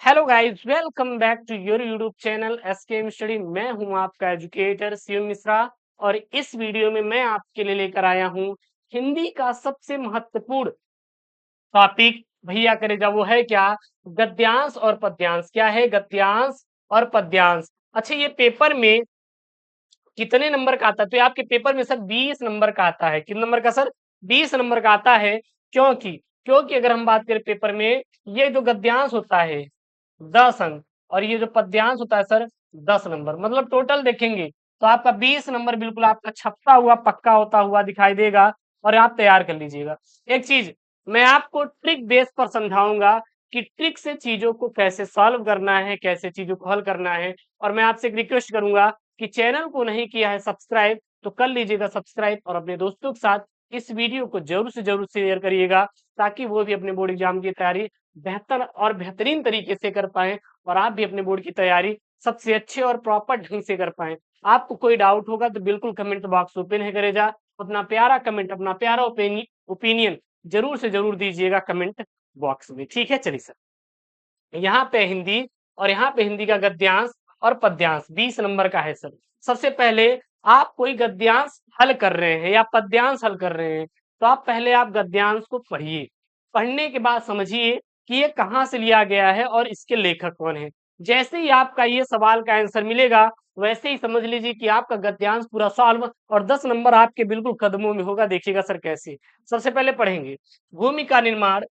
Hello guys, welcome back to your YouTube channel SKM study. मैं हूं आपका educator Shiv Mishra और इस वीडियो में मैं आपके लिए लेकर आया हूं हिंदी का सबसे महत्वपूर्ण टॉपिक। भैया करेगा वो है क्या? गद्यांश और पद्यांश। क्या है? गद्यांश और पद्यांश। अच्छा, ये पेपर में कितने नंबर का आता है? तो ये आपके पेपर में सर 20 नंबर का आता है। कितने नंबर का सर? 20 नंबर का आता है। क्योंकि क्योंकि अगर हम बात करें पेपर में, ये जो गद्यांश होता है 10 अंक और ये जो पद्यांश होता है सर 10 नंबर, मतलब टोटल देखेंगे तो आपका 20 नंबर बिल्कुल आपका छपता हुआ पक्का होता हुआ दिखाई देगा और आप तैयार कर लीजिएगा। एक चीज मैं आपको ट्रिक बेस पर समझाऊंगा कि ट्रिक से चीजों को कैसे सॉल्व करना है, कैसे चीजों को हल करना है। और मैं आपसे एक रिक्वेस्ट करूंगा कि चैनल को नहीं किया है सब्सक्राइब तो कर लीजिएगा सब्सक्राइब और अपने दोस्तों के साथ इस वीडियो को जरूर से जरूर शेयर करिएगा ताकि वो भी अपने बोर्ड एग्जाम की तैयारी बेहतर और बेहतरीन तरीके से कर पाए और आप भी अपने बोर्ड की तैयारी सबसे अच्छे और प्रॉपर ढंग से कर पाए। आपको कोई डाउट होगा तो बिल्कुल कमेंट बॉक्स ओपन है करेजा, अपना प्यारा कमेंट, अपना प्यारा ओपिनियन जरूर से जरूर दीजिएगा कमेंट बॉक्स में। ठीक है, चलिए सर, यहाँ पे हिंदी और यहाँ पे हिंदी का गद्यांश और पद्यांश 20 नंबर का है सर। सबसे पहले आप कोई गद्यांश हल कर रहे हैं या पद्यांश हल कर रहे हैं तो आप पहले आप गद्यांश को पढ़िए। पढ़ने के बाद समझिए कि ये कहाँ से लिया गया है और इसके लेखक कौन है। जैसे ही आपका ये सवाल का आंसर मिलेगा वैसे ही समझ लीजिए कि आपका गद्यांश पूरा सॉल्व और 10 नंबर आपके बिल्कुल कदमों में होगा। देखिएगा सर कैसे। सबसे पहले पढ़ेंगे भूमि का निर्माण।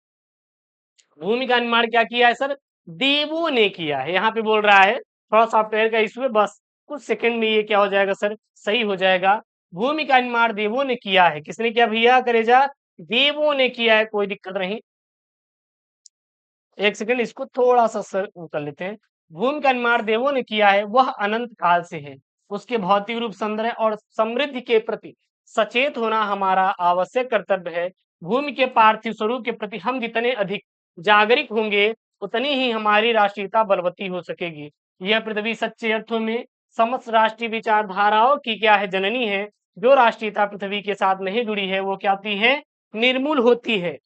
भूमि का निर्माण क्या किया है सर? देवों ने किया है। यहाँ पे बोल रहा है थोड़ा सॉफ्टवेयर का इशू है, बस कुछ सेकंड में ये क्या हो जाएगा सर? सही हो जाएगा। भूमि का निर्माण देवों ने किया है। किसने किया भैया करेजा? देवों ने किया है, कोई दिक्कत नहीं। एक सेकंड इसको थोड़ा सा सर कर लेते हैं। भूमि का निर्माण देवों ने किया है, वह अनंत काल से है। उसके भौतिक रूप सुंदर है और समृद्धि के प्रति सचेत होना हमारा आवश्यक कर्तव्य है। भूमि के पार्थिव स्वरूप के प्रति हम जितने अधिक जागरूक होंगे उतनी ही हमारी राष्ट्रीयता बलवती हो सकेगी। यह पृथ्वी सच्चे अर्थों में समस्त राष्ट्रीय विचारधाराओं की क्या है? जननी है। जो राष्ट्रीयता पृथ्वी के साथ नहीं जुड़ी है वो क्या होती है? निर्मूल होती है।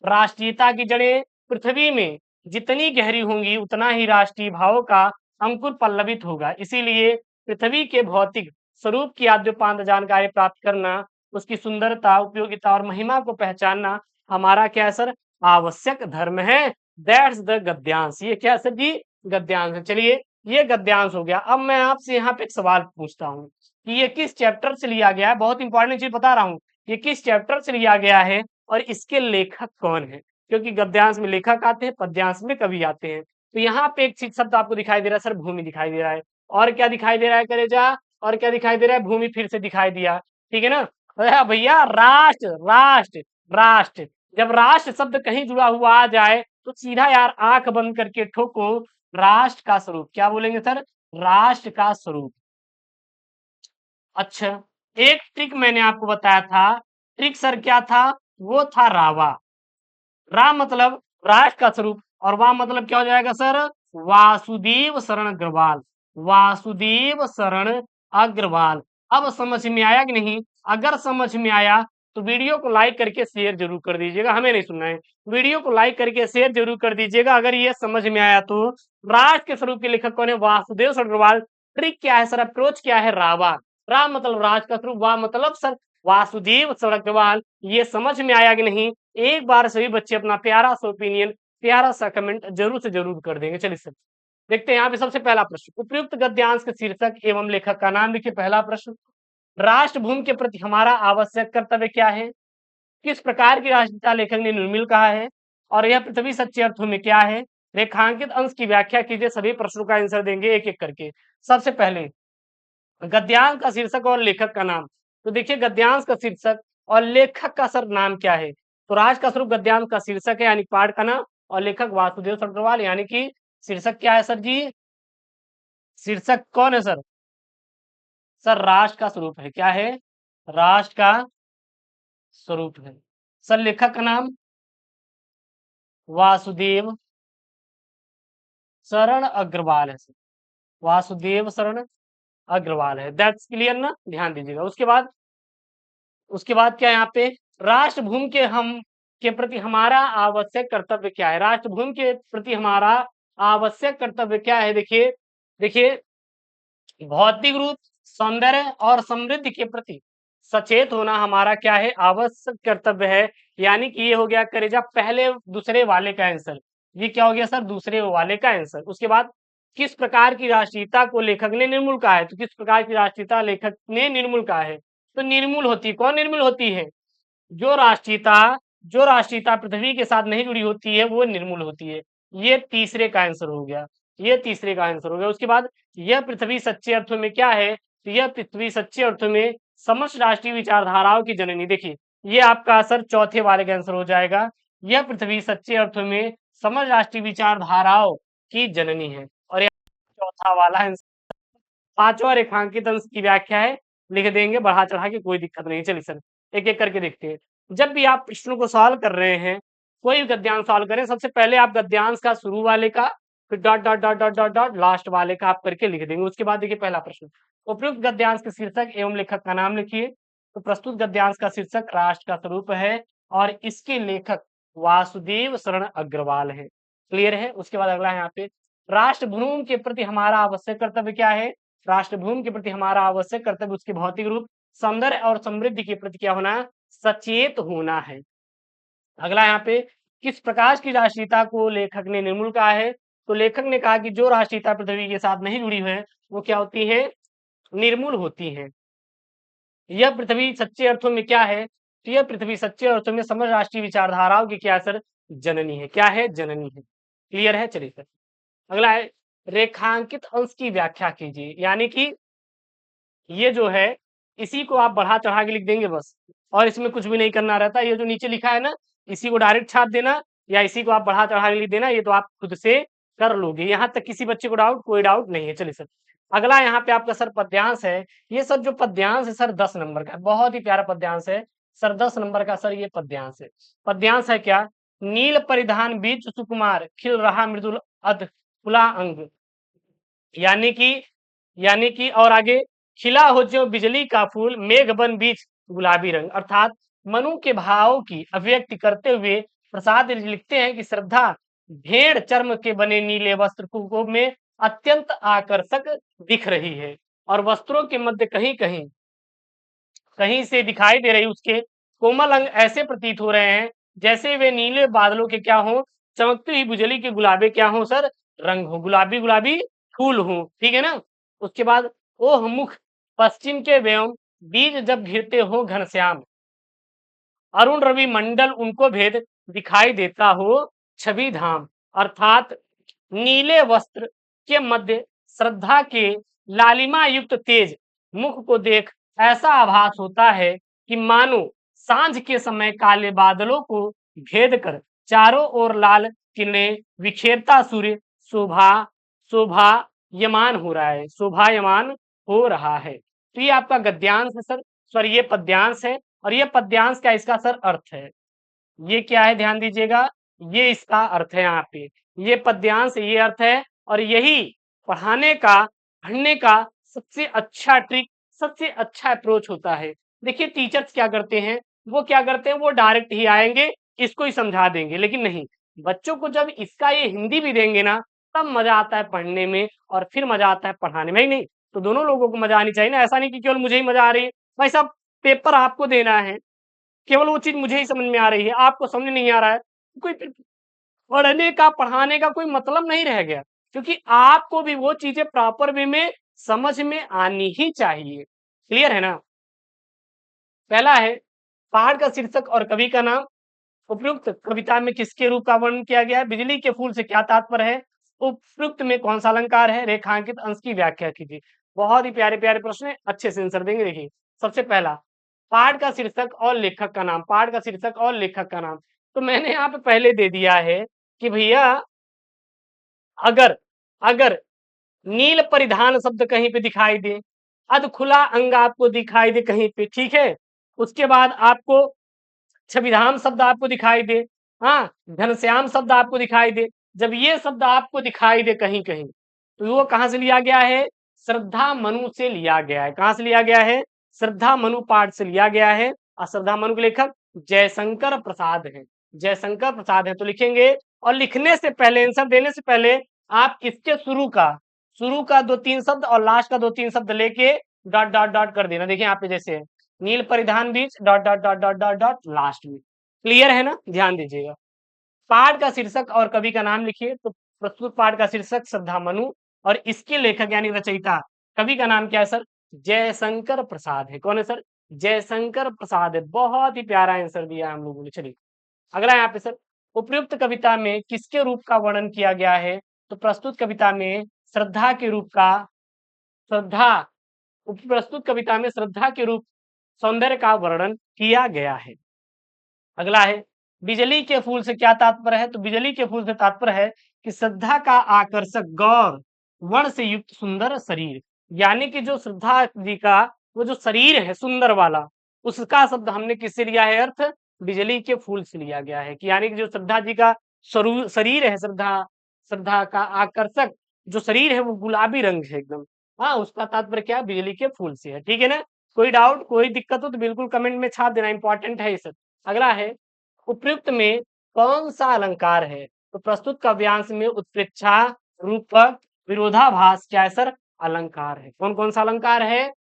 राष्ट्रीयता की जड़ें पृथ्वी में जितनी गहरी होंगी उतना ही राष्ट्रीय भावों का अंकुर पल्लवित होगा। इसीलिए पृथ्वी के भौतिक स्वरूप की आद्योपांत जानकारी प्राप्त करना, उसकी सुंदरता, उपयोगिता और महिमा को पहचानना हमारा क्या है सर? आवश्यक धर्म है। दैट्स द गद्यांश। ये क्या सर जी? गद्यांश है। चलिए, ये गद्यांश हो गया। अब मैं आपसे यहाँ पे एक सवाल पूछता हूँ कि ये किस चैप्टर से लिया गया है। बहुत इंपॉर्टेंट चीज बता रहा हूँ, ये किस चैप्टर से लिया गया है और इसके लेखक कौन है? क्योंकि गद्यांश में लेखक आते हैं, पद्यांश में कवि आते हैं। तो यहाँ पे एक चीज शब्द आपको दिखाई दे रहा है सर, भूमि दिखाई दे रहा है। और क्या दिखाई दे रहा है करेजा? और क्या दिखाई दे रहा है? भूमि फिर से दिखाई दिया। ठीक है ना? अरे भैया, राष्ट्र राष्ट्र राष्ट्र। जब राष्ट्र शब्द कहीं जुड़ा हुआ आ जाए तो सीधा यार आंख बंद करके ठोको। राष्ट्र का स्वरूप क्या बोलेंगे सर? राष्ट्र का स्वरूप। अच्छा, एक ट्रिक मैंने आपको बताया था। ट्रिक सर क्या था? वो था रावा। रा मतलब राष्ट्र का स्वरूप और वाह मतलब क्या हो जाएगा सर? वासुदेव शरण अग्रवाल। वासुदेव शरण अग्रवाल। अब समझ में आया कि नहीं? अगर समझ में आया तो वीडियो को लाइक करके शेयर जरूर कर दीजिएगा। हमें नहीं सुनना है, वीडियो को लाइक करके शेयर जरूर कर दीजिएगा अगर ये समझ में आया तो। राष्ट्र के स्वरूप के लेखक कौन है? वासुदेव शरण अग्रवाल। ट्रिक क्या है सर? अप्रोच क्या है? रावा। रा मतलब राज का स्वरूप, वाह मतलब सर वासुदेव शरण अग्रवाल। ये समझ में आया कि नहीं? एक बार सभी बच्चे अपना प्यारा सा ओपिनियन, प्यारा सा कमेंट जरूर से जरूर कर देंगे। चलिए सर, देखते हैं यहाँ पे सबसे पहला प्रश्न। उपयुक्त गद्यांश के शीर्षक एवं लेखक का नाम लिखिए। पहला प्रश्न, राष्ट्रभूमि के प्रति हमारा आवश्यक कर्तव्य क्या है? किस प्रकार की राष्ट्रीयता लेखक ने निर्मिल कहा है? और यह पृथ्वी सच्चे अर्थों में क्या है? रेखांकित अंश की व्याख्या कीजिए। सभी प्रश्नों का आंसर देंगे एक एक करके। सबसे पहले गद्यांश का शीर्षक और लेखक का नाम। तो देखिए, गद्यांश का शीर्षक और लेखक का सर नाम क्या है? तो राज का स्वरूप गद्यांश का शीर्षक है यानी पाठ का नाम, और लेखक वासुदेव अग्रवाल यानी कि शीर्षक क्या है सर जी? शीर्षक कौन है सर? सर राष्ट्र का स्वरूप है। क्या है? राष्ट्र का स्वरूप है। सर लेखक का नाम वासुदेव शरण अग्रवाल है सर। वासुदेव शरण अग्रवाल है। दैट्स क्लियर ना? ध्यान दीजिएगा। उसके बाद क्या है यहाँ पे? राष्ट्रभूमि के प्रति हमारा आवश्यक कर्तव्य क्या है? राष्ट्रभूमि के प्रति हमारा आवश्यक कर्तव्य क्या है? देखिए देखिए भौतिक रूप, सौंदर्य और समृद्धि के प्रति सचेत होना हमारा क्या है? आवश्यक कर्तव्य है। यानी कि ये हो गया करेजा पहले दूसरे वाले का आंसर। ये क्या हो गया सर? दूसरे वाले का आंसर। उसके बाद किस प्रकार की राष्ट्रीयता को लेखक ने निर्मूल कहा है? तो किस प्रकार की राष्ट्रीयता लेखक ने निर्मूल कहा है? तो निर्मूल होती है। कौन निर्मूल होती है? जो राष्ट्रीयता जो राष्ट्रीयता पृथ्वी के साथ नहीं जुड़ी होती है वो निर्मूल होती है। ये तीसरे का आंसर हो गया। ये तीसरे का आंसर हो गया। उसके बाद यह पृथ्वी सच्चे अर्थों में क्या है? तो यह पृथ्वी सच्चे अर्थों में समस्त राष्ट्रीय विचारधाराओं की जननी। देखिए ये आपका आंसर चौथे वाले का आंसर हो जाएगा। यह पृथ्वी सच्चे अर्थों में समस्त राष्ट्रीय विचारधाराओं की जननी है। और यह चौथा वाला आंसर। पांचवा रेखांकित अंश की व्याख्या है, लिख देंगे बढ़ा चढ़ा के, कोई दिक्कत नहीं। चलिए सर एक एक करके देखते हैं। जब भी आप प्रश्नों को सॉल्व कर रहे हैं, कोई भी गद्यांश सॉल्व करें, सबसे पहले आप गद्यांश का शुरू वाले का, फिर dot dot dot dot dot dot last वाले का आप करके लिख देंगे। उसके बाद देखिए पहला प्रश्न, उपयुक्त गद्यांश के शीर्षक एवं लेखक का नाम लिखिए। तो प्रस्तुत गद्यांश का शीर्षक राष्ट्र का स्वरूप है और इसके लेखक वासुदेव शरण अग्रवाल है। क्लियर है? उसके बाद अगला है यहाँ पे, राष्ट्रभूमि के प्रति हमारा आवश्यक कर्तव्य क्या है? राष्ट्रभूमि के प्रति हमारा आवश्यक कर्तव्य उसके भौतिक रूप, सौंदर्य और समृद्धि के प्रति क्या होना? सचेत होना है। अगला यहाँ पे, किस प्रकार की राष्ट्रीयता को लेखक ने निर्मूल कहा है? तो लेखक ने कहा कि जो राष्ट्रीयता पृथ्वी के साथ नहीं जुड़ी हुई है वो क्या होती है? निर्मूल होती है। यह पृथ्वी सच्चे अर्थों में क्या है? तो यह पृथ्वी सच्चे अर्थों में समस्त राष्ट्रीय विचारधाराओं की क्या सर? जननी है। क्या है? जननी है। क्लियर है? चलिए सर अगला है, रेखांकित अंश की व्याख्या कीजिए। यानी कि ये जो है इसी को आप बढ़ा चढ़ा के लिख देंगे बस, और इसमें कुछ भी नहीं करना रहता। ये जो नीचे लिखा है ना, इसी को डायरेक्ट छाप देना या इसी को आप बढ़ा चढ़ा के लिख देना, ये तो आप खुद से कर लोगे। यहाँ तक किसी बच्चे को डाउट, कोई डाउट नहीं है। चलिए सर अगला यहाँ पे आपका सर पद्यांश है। ये सर जो पद्यांश है सर 10 नंबर का है, बहुत ही प्यारा पद्यांश है सर, 10 नंबर का सर ये पद्यांश है। पद्यांश है क्या? नील परिधान बीच सुकुमार खिल रहा मृदुल अध खुला अंग। यानी कि और आगे, खिला हो जो बिजली का फूल मेघ बन बीच गुलाबी रंग। अर्थात मनु के भाव की अभिव्यक्ति करते हुए प्रसाद लिखते हैं कि श्रद्धा भेड़ चर्म के बने नीले वस्त्र को में अत्यंत आकर्षक दिख रही है और वस्त्रों के मध्य कहीं कहीं कहीं से दिखाई दे रही उसके कोमल अंग ऐसे प्रतीत हो रहे हैं जैसे वे नीले बादलों के क्या हो, चमकती हुई बिजली के गुलाबे क्या हो सर? रंग हो, गुलाबी गुलाबी फूल हो। ठीक है ना? उसके बाद, ओह मुख पश्चिम के व्योम बीज जब घिरते हो घनश्याम, अरुण रवि मंडल उनको भेद दिखाई देता हो छवि धाम। अर्थात नीले वस्त्र के मध्य श्रद्धा के लालिमा युक्त तेज मुख को देख ऐसा आभास होता है कि मानो सांझ के समय काले बादलों को भेद कर चारों ओर लाल किरणें विखेरता सूर्य शोभा शोभायमान हो रहा है, शोभायमान हो रहा है। तो ये आपका गद्यांश है सर, सॉरी ये पद्यांश है, और ये पद्यांश का इसका सर अर्थ है। ये क्या है? ध्यान दीजिएगा, ये इसका अर्थ है। यहाँ पे ये पद्यांश ये अर्थ है, और यही पढ़ने का सबसे अच्छा ट्रिक, सबसे अच्छा अप्रोच होता है। देखिए टीचर्स क्या करते हैं, वो क्या करते हैं, वो डायरेक्ट ही आएंगे, इसको ही समझा देंगे। लेकिन नहीं, बच्चों को जब इसका ये हिंदी भी देंगे ना, तब मजा आता है पढ़ने में और फिर मजा आता है पढ़ाने में। नहीं तो दोनों लोगों को मजा आनी चाहिए ना, ऐसा नहीं कि केवल मुझे ही मजा आ रही है। भाई साहब पेपर आपको देना है, केवल वो चीज मुझे ही समझ में आ रही है, आपको समझ नहीं आ रहा है, कोई पढ़ने का पढ़ाने का कोई मतलब नहीं रह गया, क्योंकि आपको भी वो चीजें प्रॉपर वे में समझ में आनी ही चाहिए। क्लियर है ना? पहला है, पहाड़ का शीर्षक और कवि का नाम। उपयुक्त कविता में किसके रूप का वर्णन किया गया है? बिजली के फूल से क्या तात्पर्य है? उपयुक्त में कौन सा अलंकार है? रेखांकित अंश की व्याख्या कीजिए। बहुत ही प्यारे प्यारे प्रश्न है, अच्छे से आंसर देंगे। देखिए सबसे पहला, पाठ का शीर्षक और लेखक का नाम। पाठ का शीर्षक और लेखक का नाम तो मैंने यहाँ पे पहले दे दिया है कि भैया अगर अगर नील परिधान शब्द कहीं पे दिखाई दे, अध खुला अंग आपको दिखाई दे कहीं पे, ठीक है, उसके बाद आपको छविधाम शब्द आपको दिखाई दे, हाँ घनश्याम शब्द आपको दिखाई दे, जब ये शब्द आपको दिखाई दे कहीं कहीं, तो वो कहाँ से लिया गया है? श्रद्धा मनु से लिया गया है। कहाँ से लिया गया है? श्रद्धा मनु पाठ से लिया गया है। और श्रद्धा मनु के लेखक जयशंकर प्रसाद हैं। जयशंकर प्रसाद है। तो लिखेंगे, और लिखने से पहले, आंसर देने से पहले आप इसके शुरू का 2-3 शब्द और लास्ट का 2-3 शब्द लेके डॉट डॉट डॉट कर देना। देखिए यहाँ पे जैसे है, नील परिधान बीच dot dot dot dot dot dot last में। क्लियर है ना? ध्यान दीजिएगा। पाठ का शीर्षक और कवि का नाम लिखिए। तो प्रस्तुत पाठ का शीर्षक श्रद्धा मनु, और इसके लेखक यानी रचयिता कवि का नाम क्या है सर? जयशंकर प्रसाद है। कौन है सर? जयशंकर प्रसाद है। बहुत ही प्यारा आंसर दिया हम लोगों ने। चलिए अगला यहाँ पे सर, उपयुक्त कविता में किसके रूप का वर्णन किया गया है? तो प्रस्तुत कविता में श्रद्धा के रूप का, श्रद्धा प्रस्तुत कविता में श्रद्धा के रूप सौंदर्य का वर्णन किया गया है। अगला है, बिजली के फूल से क्या तात्पर्य है? तो बिजली के फूल से तात्पर्य है कि श्रद्धा का आकर्षक गौर वर्ण से युक्त सुंदर शरीर, यानी कि जो श्रद्धा जी का वो जो शरीर है सुंदर वाला, उसका शब्द हमने किससे लिया है अर्थ? बिजली के फूल से लिया गया है। कि यानी कि जो श्रद्धा जी का शरीर है, श्रद्धा श्रद्धा का आकर्षक जो शरीर है वो गुलाबी रंग है एकदम। हाँ, उसका तात्पर्य क्या है? बिजली के फूल से है। ठीक है ना? कोई डाउट कोई दिक्कत हो तो बिल्कुल कमेंट में छाप देना, इंपॉर्टेंट है ये सब। अगला है, उपयुक्त में कौन सा अलंकार है? तो प्रस्तुत काव्यांश में उत्प्रेक्षा, रूपक, विरोधाभास क्या है सर? अलंकार है। कौन कौन सा अलंकार है?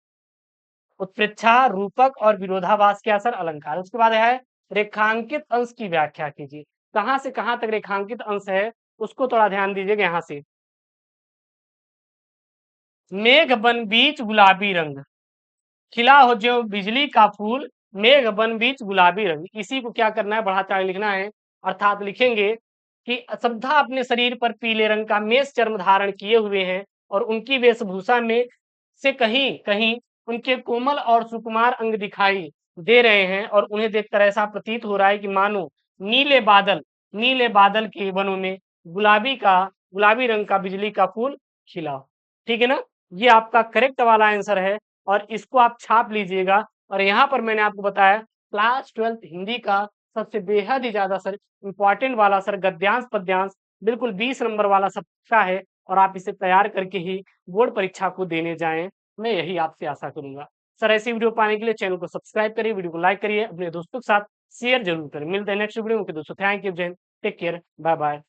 उत्प्रेक्षा, रूपक और विरोधाभास क्या सर? अलंकार। उसके बाद है रेखांकित अंश की व्याख्या कीजिए। कहां से कहां तक रेखांकित अंश है उसको थोड़ा ध्यान दीजिएगा। यहाँ से मेघ बन बीच गुलाबी रंग, खिला हो जो बिजली का फूल, मेघ बन बीच गुलाबी रंग। इसी को क्या करना है? बढ़ा चढ़ा लिखना है। अर्थात लिखेंगे कि श्रद्धा अपने शरीर पर पीले रंग का मेष चर्म धारण किए हुए हैं, और उनकी वेशभूषा में से कहीं कहीं उनके कोमल और सुकुमार अंग दिखाई दे रहे हैं, और उन्हें देखकर ऐसा प्रतीत हो रहा है कि मानो नीले बादल, नीले बादल के वनों में गुलाबी रंग का बिजली का फूल खिला हो। ठीक है ना? ये आपका करेक्ट वाला आंसर है, और इसको आप छाप लीजिएगा। और यहाँ पर मैंने आपको बताया क्लास 12th हिंदी का सबसे बेहद ही ज्यादा सर इंपॉर्टेंट वाला सर गद्यांश पद्यांश बिल्कुल 20 नंबर वाला सबका है, और आप इसे तैयार करके ही बोर्ड परीक्षा को देने जाएं, मैं यही आपसे आशा करूंगा। सर ऐसी वीडियो पाने के लिए चैनल को सब्सक्राइब करिए, वीडियो को लाइक करिए, अपने दोस्तों के साथ शेयर जरूर करें। मिलते हैं नेक्स्ट वीडियो में दोस्तों। Thank you, Jain, take care, bye bye.